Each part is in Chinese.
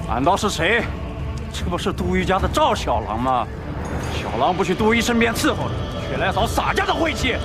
反倒是谁？这不是杜玉家的赵小郎吗？小郎不去杜玉身边伺候着，却来扫洒家的晦气。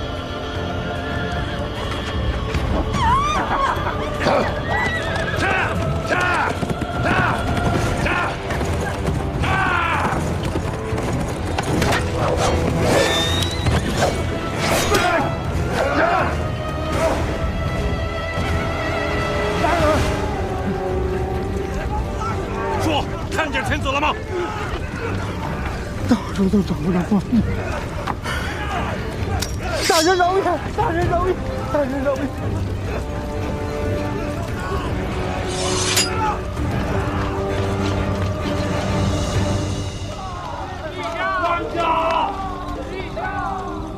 说，看见天子了吗？到处都找不着关羽。大人饶命！大人饶命！大人饶命！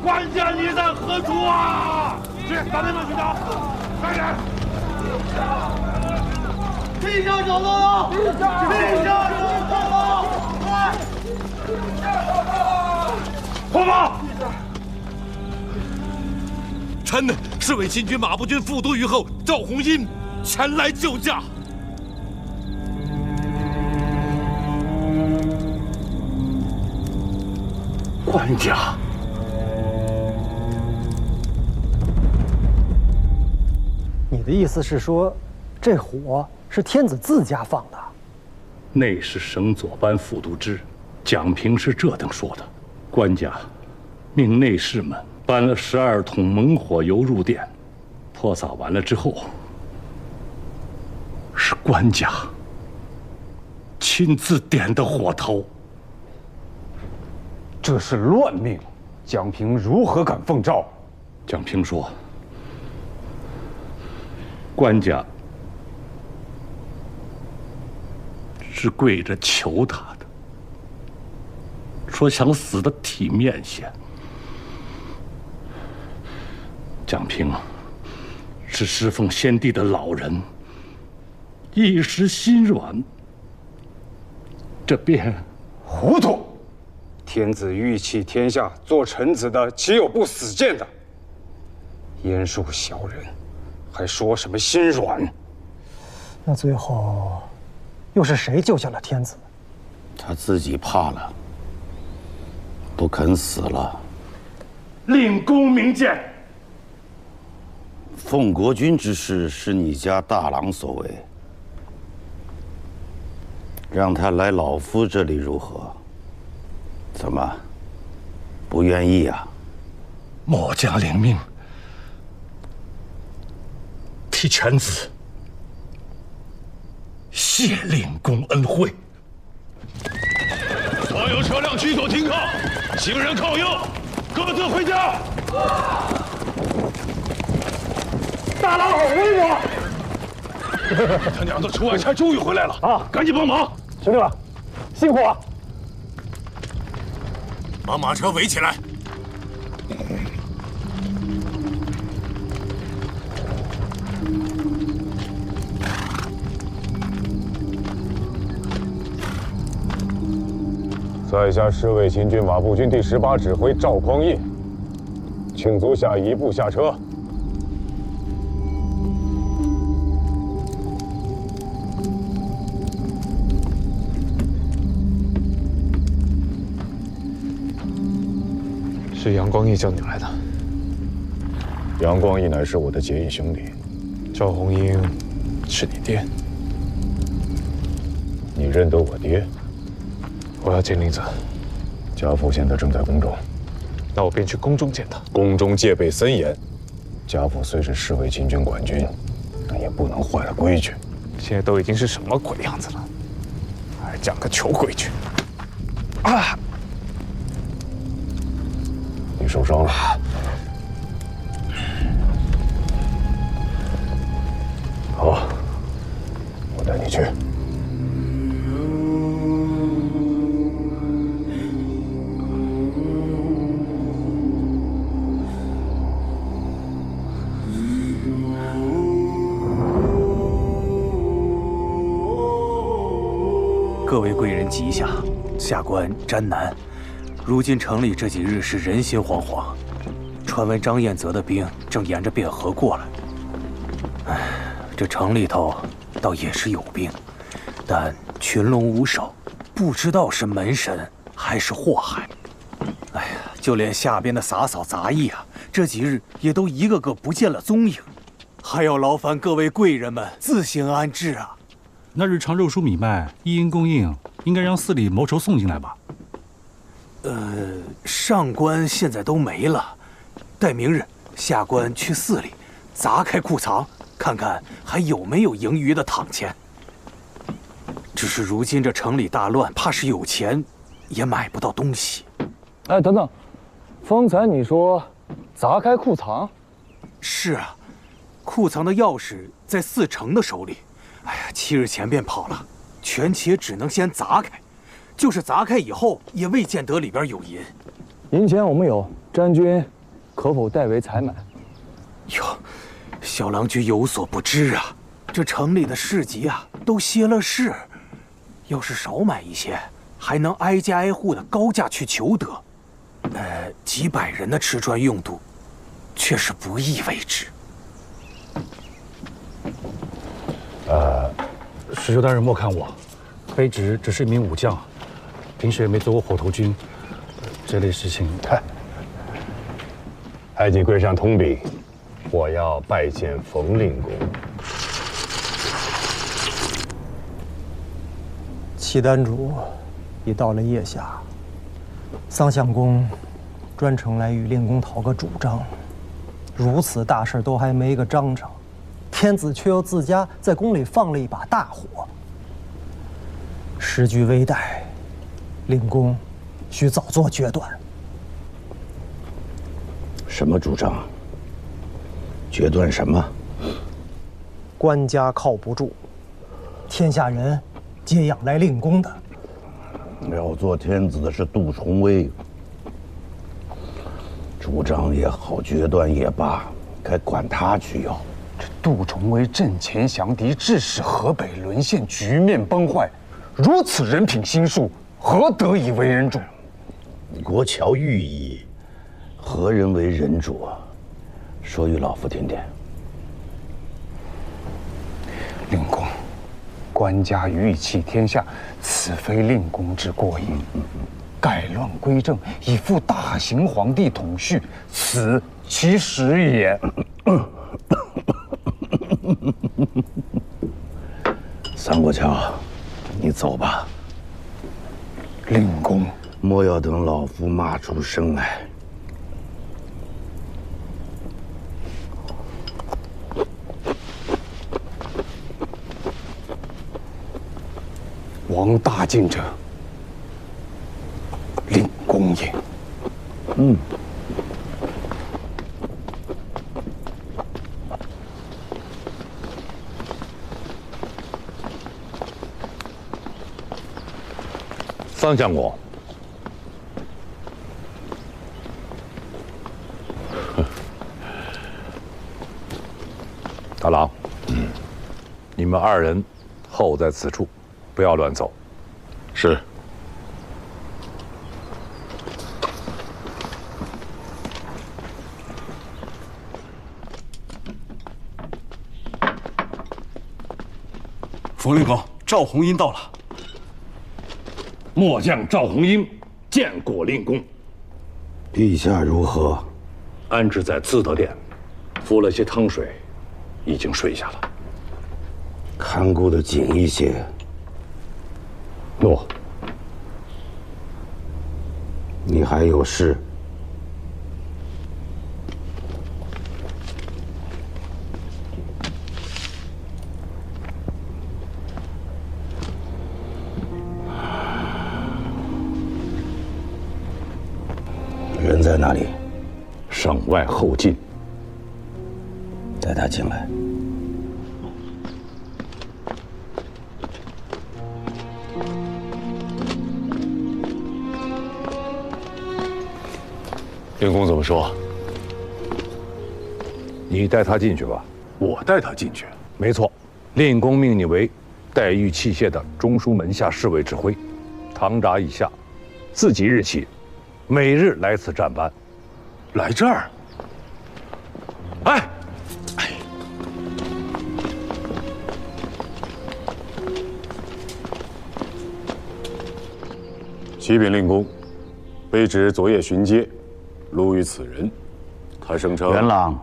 官家你在何处啊？去，把那个去找，快点！陛下找到了！陛下找到了！快！快马！臣是为秦军马步军副都虞候赵弘殷前来救驾。官家。你的意思是说，这火是天子自家放的？内侍省左班副都知蒋平是这等说的。官家命内侍们搬了12桶猛火油入殿，泼洒完了之后，是官家亲自点的火头。这是乱命，蒋平如何敢奉诏？蒋平说，官家是跪着求他的，说想死的体面些。蒋平是侍奉先帝的老人，一时心软，这便糊涂。天子欲弃天下，做臣子的岂有不死谏的？焉恕小人，还说什么心软？那最后又是谁救下了天子？他自己怕了，不肯死了。令公明鉴。奉国君之事是你家大郎所为，让他来老夫这里如何？怎么，不愿意啊？末将领命，替犬子谢令公恩惠。所有车辆居所停靠，行人靠右，各自回家。大郎好威武！他娘的，出外差终于回来了啊！赶紧帮忙，兄弟们，辛苦了！把马车围起来。在下侍卫秦军马步军第18指挥赵匡胤，请足下一步下车。是杨光义叫你来的。杨光义乃是我的结义兄弟，赵红英是你爹。你认得我爹？我要见令子。家父现在正在宫中，那我便去宫中见他。宫中戒备森严，家父虽是侍卫秦军管军，但也不能坏了规矩。现在都已经是什么鬼样子了，还讲个求规矩？啊！你受伤了。好，我带你去。各位贵人言急下，下官詹南。如今城里这几日是人心惶惶，传闻张彦泽的兵正沿着汴河过来。哎，这城里头倒也是有兵，但群龙无首，不知道是门神还是祸害。哎呀，就连下边的洒扫杂役啊，这几日也都一个个不见了踪影，还要劳烦各位贵人们自行安置啊。那日常肉蔬米麦一应供应，应该让寺里谋筹送进来吧？上官现在都没了，待明日下官去寺里砸开库藏，看看还有没有盈余的躺钱。只是如今这城里大乱，怕是有钱也买不到东西。哎，等等，方才你说砸开库藏？是啊，库藏的钥匙在四成的手里。哎呀，7日前便跑了，权且只能先砸开。就是砸开以后，也未见得里边有银。银钱我们有，詹军可否代为采买？哟，小郎君有所不知啊，这城里的市集啊都歇了市，要是少买一些，还能挨家挨户的高价去求得。几百人的吃穿用度，却是不易为之。石秀大人莫看我，卑职只是一名武将，平时也没做过火头军，这类事情。还请跪上通禀，我要拜见冯令公。契丹主已到了腋下，桑相公专程来与令公讨个主张，如此大事都还没个章程，天子却又自家在宫里放了一把大火，时局危殆，令公需早做决断。什么主张？决断什么？官家靠不住，天下人皆仰赖令公的。要做天子的是杜重威，主张也好，决断也罢，该管他去要。这杜重威阵前降敌，致使河北沦陷，局面崩坏，如此人品心术，何得以为人主？国乔御矣，何人为人主啊？说与老夫听听。令公，官家欲弃天下，此非令公之过也。改乱归正，以复大行皇帝统序，此其实也。三国桥，你走吧。令公，莫要等老夫骂出声来。王大进者，令公也。桑相公，大郎，你们2人候在此处，不要乱走。是。冯令公，赵红英到了。末将赵红英见过令公。陛下如何？安置在自德殿，服了些汤水，已经睡下了。看顾得紧一些。诺。你还有事？人在哪里？省外后进。带他进来。令公怎么说？你带他进去吧。我带他进去。没错，令公命你为带御器械的中书门下侍卫指挥，堂札以下，自即日起，每日来此站班。来这儿？哎，启禀令公，卑职昨夜巡街，路遇此人，他声称元朗，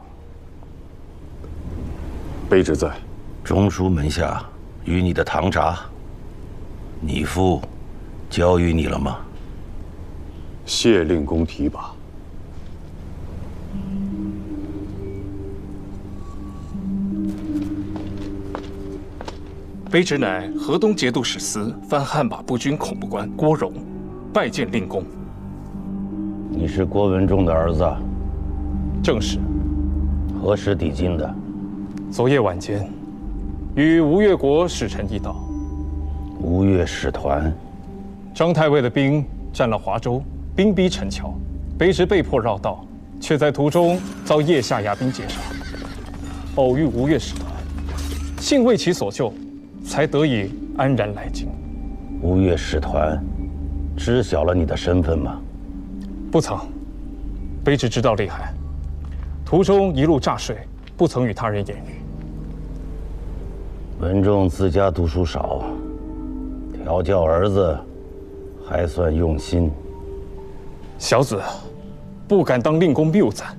卑职在。中书门下与你的堂札，你父交予你了吗？谢令公提拔。卑职乃河东节度使司藩汉马步军恐怖官郭荣，拜见令公。你是郭文仲的儿子？正是。何时抵京的？昨夜晚间，与吴越国使臣一道。吴越使团，张太尉的兵占了华州，兵逼陈桥，卑职被迫绕道，却在途中遭腋下牙兵截杀。偶遇吴越使团，幸为其所救，才得以安然来京。吴越使团知晓了你的身份吗？不曾，卑职知道厉害，途中一路诈睡，不曾与他人言语。文仲自家读书少，调教儿子还算用心。小子不敢当令公谬赞。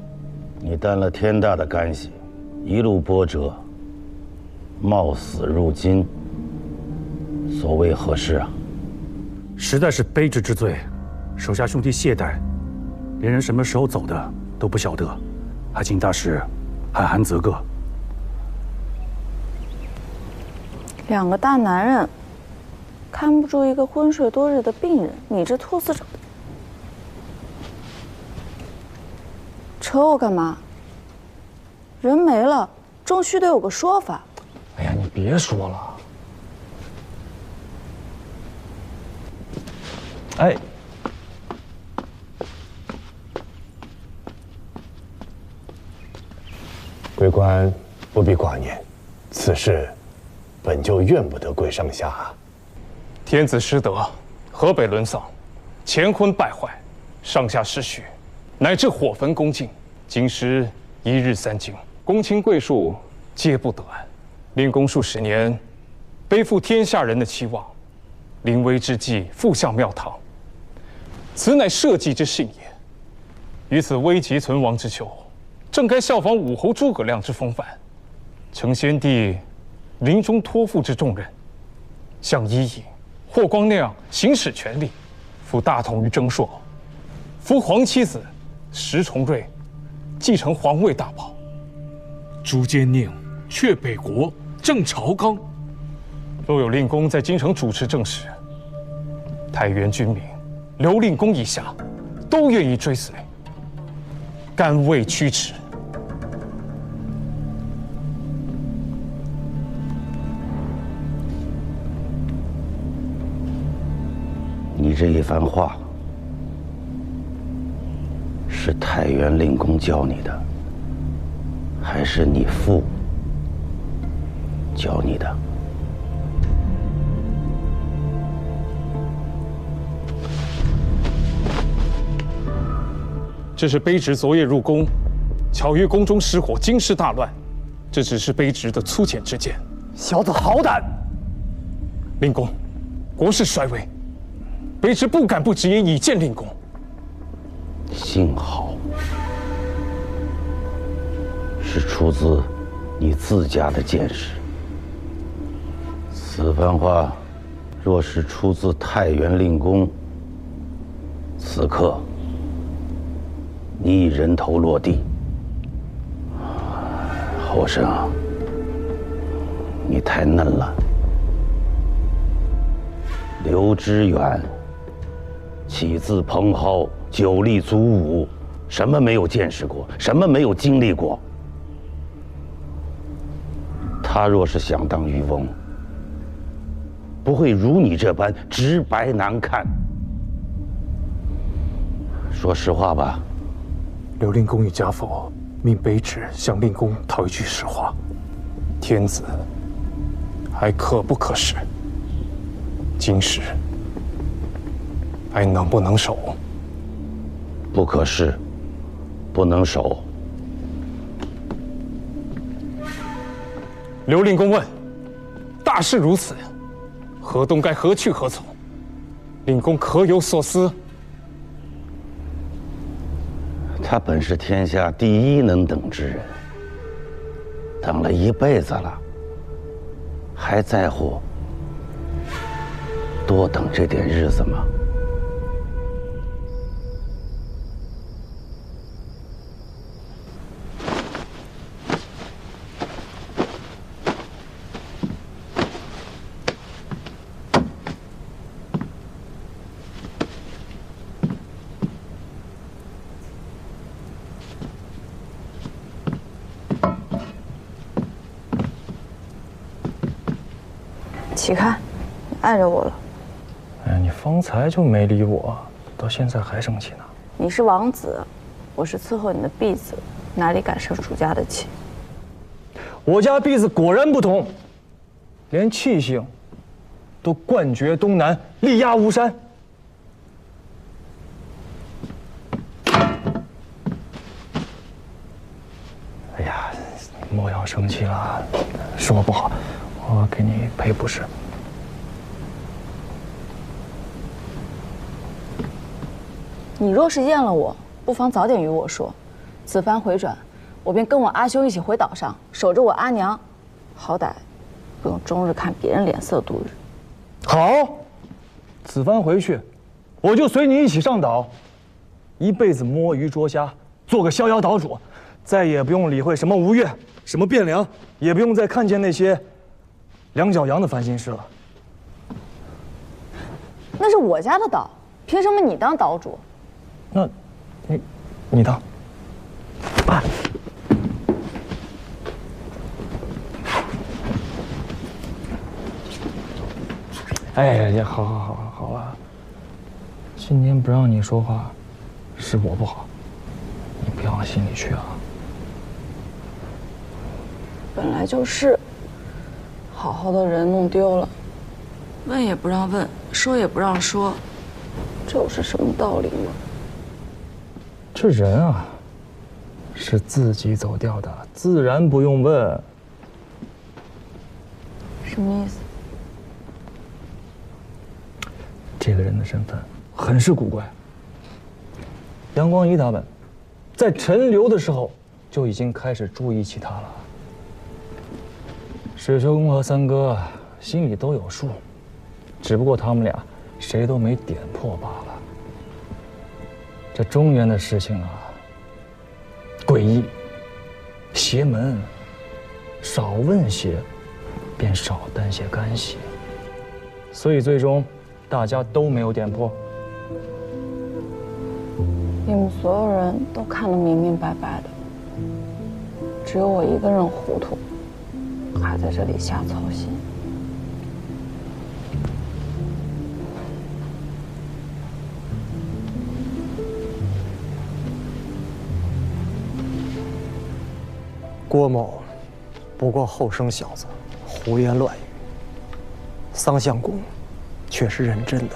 你担了天大的干系，一路波折，冒死入京，所谓何事啊？实在是卑职之罪，手下兄弟懈怠，连人什么时候走的都不晓得，还请大使韩寒责个。两个大男人看不住一个昏睡多日的病人，你这兔死扯我干嘛？人没了，终须得有个说法。哎呀，你别说了。哎，贵官不必挂念，此事本就怨不得贵上下啊。天子失德，河北沦丧，乾坤败坏，上下失序，乃至火焚宫禁，京师一日三惊，公卿贵庶皆不得安。令公数十年，背负天下人的期望，临危之际复向庙堂，此乃社稷之幸也。于此危急存亡之秋，正该效仿武侯诸葛亮之风范，承先帝临终托付之重任，像伊尹、霍光那样行使权力，辅大统于征朔，扶皇七子石重瑞继承皇位大宝。诛奸佞，却北国，正朝纲。若有令公在京城主持政事，太原军民、刘令公以下，都愿意追随，甘为驱驰。你这一番话，是太原令公教你的，还是你父教你的？这是卑职昨夜入宫，巧遇宫中失火，京师大乱，这只是卑职的粗浅之见。小子好胆！令公，国事衰微，卑职不敢不直言以见令公。幸好是出自你自家的见识。此番话若是出自太原令公，此刻你已人头落地。后生，你太嫩了。刘知远起自蓬蒿，久立足武，什么没有见识过，什么没有经历过。他若是想当渔翁，不会如你这般直白难看。说实话吧。刘令公与家父命卑职向令公讨一句实话：天子还可不可使？京师还能不能守？不可视，不能守。刘令公问：大事如此，河东该何去何从？令公可有所思？他本是天下第一能等之人，等了一辈子了，还在乎多等这点日子吗？起开，你碍着我了。哎呀，你方才就没理我，到现在还生气呢。你是王子，我是伺候你的婢子，哪里敢生主家的气？我家婢子果然不同，连气性都冠绝东南，力压巫山。哎呀，莫要生气了，是我不好，我给你赔不是。你若是厌了我，不妨早点与我说，此番回转，我便跟我阿兄一起回岛上，守着我阿娘，好歹不用终日看别人脸色度日。好，此番回去，我就随你一起上岛，一辈子摸鱼捉虾，做个逍遥岛主，再也不用理会什么吴越，什么汴梁，也不用再看见那些两脚羊的烦心事了。那是我家的岛，凭什么你当岛主？那，你当。啊！哎呀，好了。今天不让你说话，是我不好，你不要往心里去啊。本来就是，好好的人弄丢了，问也不让问，说也不让说，这又是什么道理呢？这人啊，是自己走掉的，自然不用问。什么意思？这个人的身份很是古怪。杨光仪他们在陈留的时候就已经开始注意起他了。水秋公和三哥心里都有数，只不过他们俩谁都没点破罢了。这中原的事情啊，诡异、邪门，少问些，便少担些干系。所以最终大家都没有点破。你们所有人都看得明明白白的，只有我一个人糊涂，还在这里瞎操心。郭某不过后生小子，胡言乱语。桑相公却是认真的。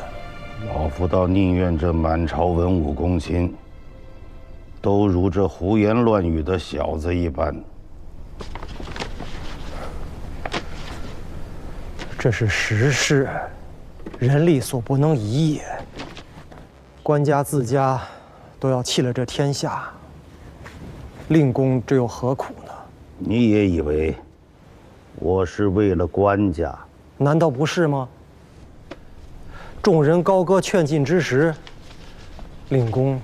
老夫倒宁愿这满朝文武公卿都如这胡言乱语的小子一般。这是时势，人力所不能移也。官家自家都要弃了这天下，令公这又何苦呢？你也以为我是为了官家？难道不是吗？众人高歌劝进之时，令公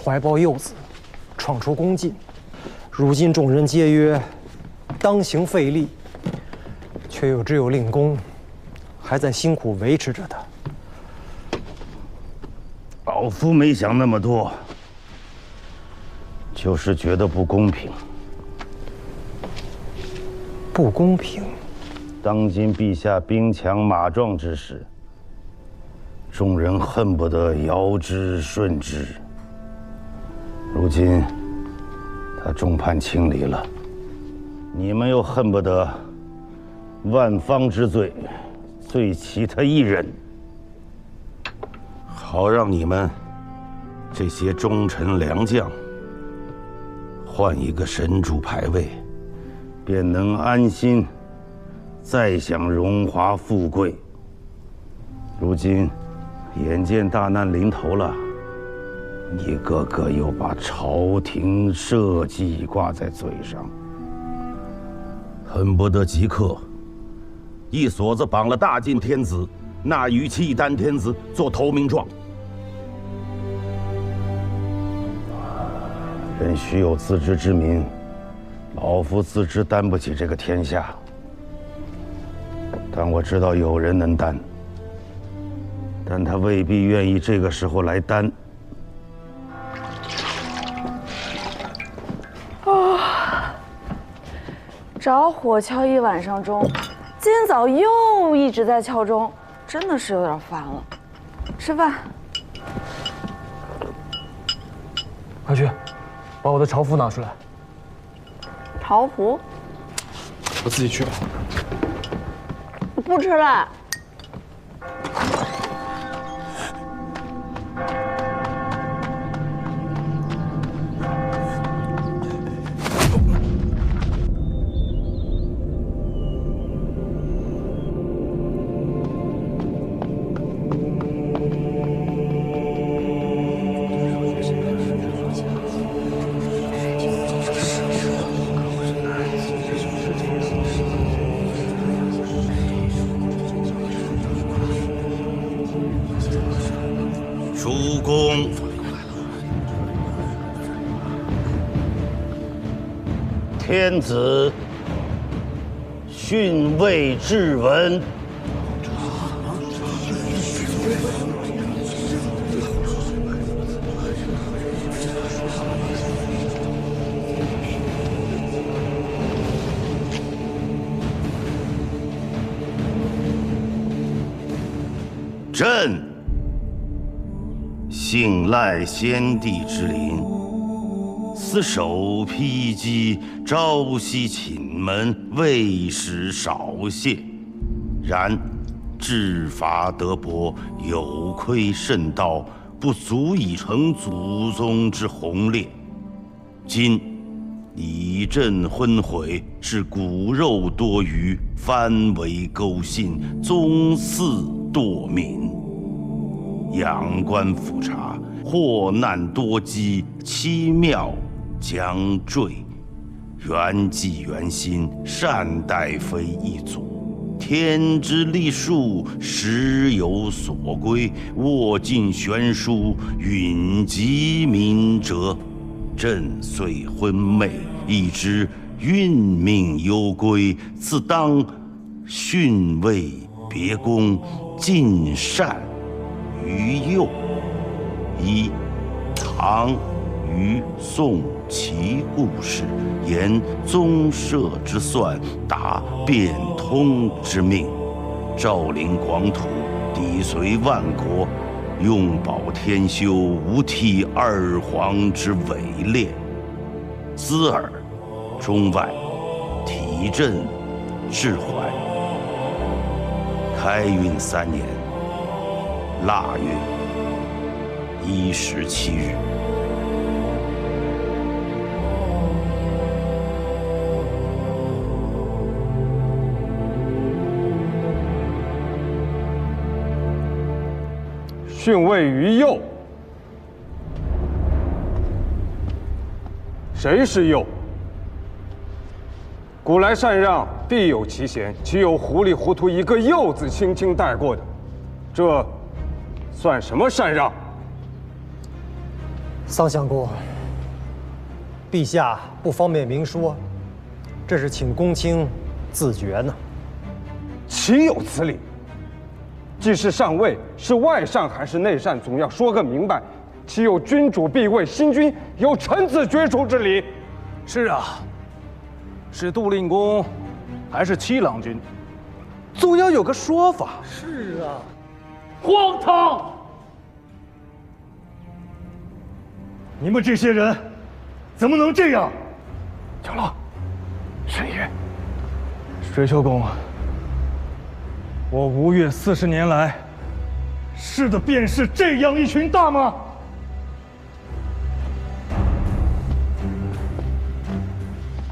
怀抱幼子，闯出宫禁。如今众人皆曰当行废立，却又只有令公还在辛苦维持着他。老夫没想那么多，就是觉得不公平。不公平。当今陛下兵强马壮之时，众人恨不得遥之顺之。如今他众叛亲离了，你们又恨不得万方之罪，罪其他一人。好让你们这些忠臣良将换一个神主牌位，便能安心再享荣华富贵。如今眼见大难临头了，一个个又把朝廷社稷挂在嘴上，恨不得即刻一锁子绑了大晋天子，纳于契丹天子做投名状。人须有自知之明，老夫自知担不起这个天下，但我知道有人能担，但他未必愿意这个时候来担。着火敲一晚上钟，今早又一直在敲钟，真的是有点烦了。吃饭。快去，把我的朝服拿出来。朝服？我自己去吧。不吃了。主公，天子训位至文。朕信赖先帝之灵，厮守披击，朝夕寝门，未使少懈。然治伐德薄，有亏甚道，不足以成祖宗之宏烈。今以朕昏悔，是骨肉多余，藩围勾信，宗嗣堕泯。仰观俯察，祸难多积，七庙将坠。元纪元心，善待非一祖。天之历数，时有所归。握尽悬殊，允及民哲。朕虽昏昧，亦知运命攸归，自当训位别功，尽善于右。一唐虞宋齐故事，言宗社之算，达变通之命。照临广土，抵随万国，用保天修，无替二皇之伪劣。兹尔中外，体朕释怀。开运3年腊月1、17日。训位于右。谁是右？古来禅让必有其贤，岂有糊里糊涂一个右字轻轻带过的？这算什么禅让？桑相公，陛下不方便明说，这是请公卿自决呢。岂有此理！既是上位，是外善还是内善，总要说个明白。岂有君主必位，新君由臣子决出之理？是啊，是杜令公还是七郎君，总要有个说法。是啊，荒唐！你们这些人怎么能这样？长老，神爷，水丘公，我吴越40年来，是的便是这样一群大吗？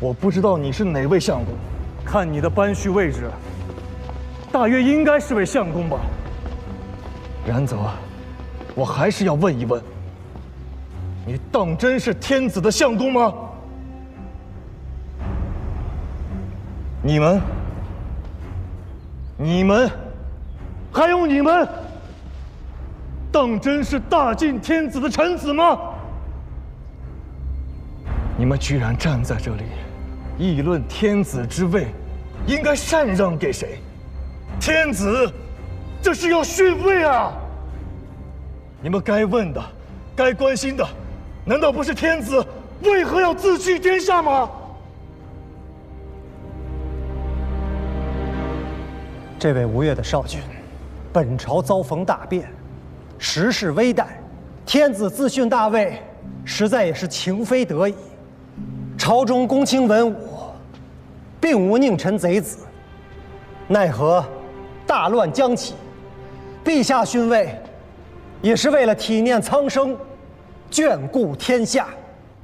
我不知道你是哪位相公，看你的班序位置，大约应该是位相公吧。然则，我还是要问一问，你当真是天子的相公吗？你们，还有你们，当真是大晋天子的臣子吗？你们居然站在这里，议论天子之位应该禅让给谁？天子，这是要逊位啊！你们该问的，该关心的，难道不是天子为何要自弃天下吗？这位吴越的少君，本朝遭逢大变，时势危殆，天子自殉大位，实在也是情非得已。朝中公卿文武，并无佞臣贼子，奈何大乱将起？陛下逊位，也是为了体念苍生，眷顾天下。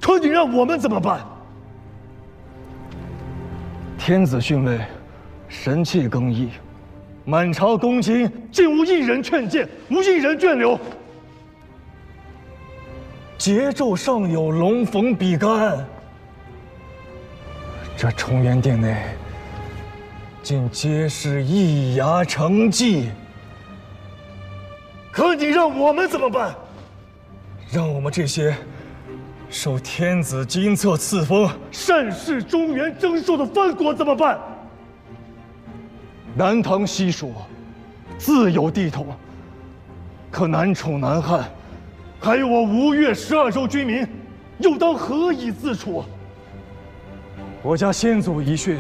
可你让我们怎么办？天子逊位，神器更易，满朝公卿竟无一人劝谏，无一人眷留。桀纣尚有龙逢比干，这重元殿内竟皆是易牙成疾。可你让我们怎么办？让我们这些受天子金册赐封、善事中原征收的藩国怎么办？南唐西蜀自有地头，可南楚南汉，还有我吴越12州居民，又当何以自处？我家先祖遗训：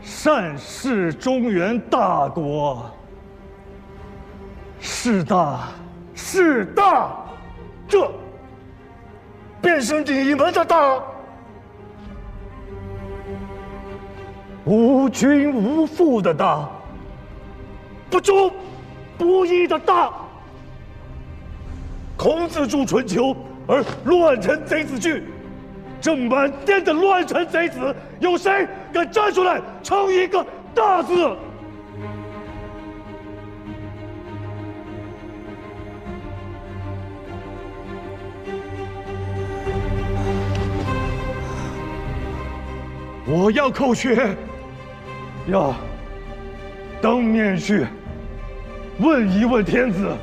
善事中原大国，势大，势大，这便是你们的大。无君无父的大，不忠不义的大。孔子著春秋，而乱臣贼子惧。这满天的乱臣贼子，有谁敢站出来称一个大字？我要口诀，要当面去问一问天子。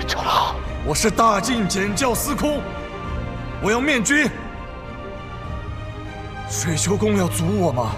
周老，我是大晋检校司空，我要面君。水球公要阻我吗？